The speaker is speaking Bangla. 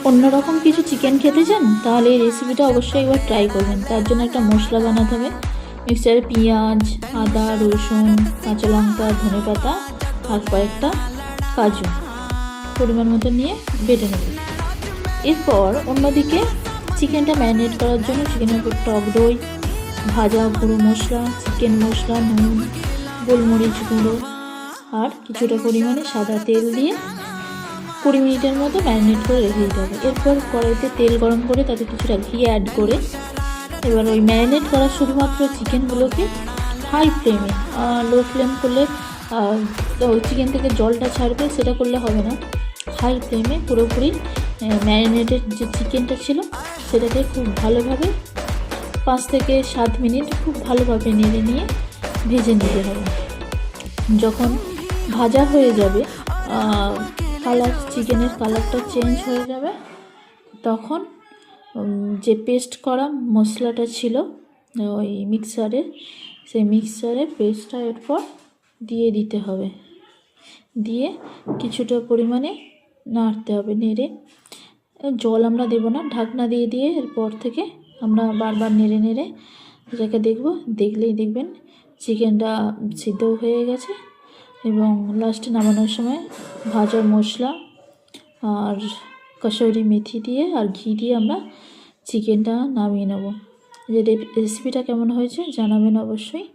অন্যরকম কিছু চিকেন খেতে চান তাহলে এই রেসিপিটা অবশ্যই একবার ট্রাই করবেন। তার জন্য একটা মশলা বানাতে হবে। মিক্সচারে পেঁয়াজ, আদা, রসুন, কাঁচা লঙ্কা, ধনেপাতা আর কয়েকটা কাজু পরিমাণ মতো নিয়ে বেটে নেব। এরপর অন্যদিকে চিকেনটা ম্যারিনেট করার জন্য চিকেনের উপর টক দই, ভাজা গুঁড়ো মশলা, চিকেন মশলা, নুন, গোলমরিচ গুঁড়ো আর কিছুটা পরিমাণে সাদা তেল দিয়ে 20 মিনিটের মতো ম্যারিনেট করে রেখে দিতে হবে। এরপর কড়াইতে তেল গরম করে তাতে কিছুটা ঘি অ্যাড করে এবার ওই ম্যারিনেট করা শুধুমাত্র চিকেনগুলোকে হাই ফ্লেমে, লো ফ্লেম করলে ওই চিকেন থেকে জলটা ছাড়বে, সেটা করলে হবে না। হাই ফ্লেমে পুরোপুরি ম্যারিনেটেড যে চিকেনটা ছিল সেটাকে খুব ভালোভাবে 5 থেকে 7 মিনিট খুব ভালোভাবে নেড়ে নিয়ে ভেজে নিতে হবে। যখন ভাজা হয়ে যাবে, চিকেনের কালারটা চেঞ্জ হয়ে যাবে, তখন যে পেস্ট করা মশলাটা ছিল ওই মিক্সারের, সেই মিক্সারের পেস্টটা এরপর দিয়ে দিতে হবে। দিয়ে কিছুটা পরিমাণে নাড়তে হবে, নেড়ে জল আমরা দেবো না, ঢাকনা দিয়ে দিয়ে এরপর থেকে আমরা বারবার নেড়ে নেড়ে এটাকে দেখলেই দেখবেন চিকেনটা সিদ্ধ হয়ে গেছে। এবং লাস্টে নামানোর সময় ভাজা মশলা আর কসুরি মেথি দিয়ে আর ঘি দিয়ে আমরা চিকেনটা নামিয়ে নেব। যে রেসিপিটা কেমন হয়েছে জানাবেন অবশ্যই।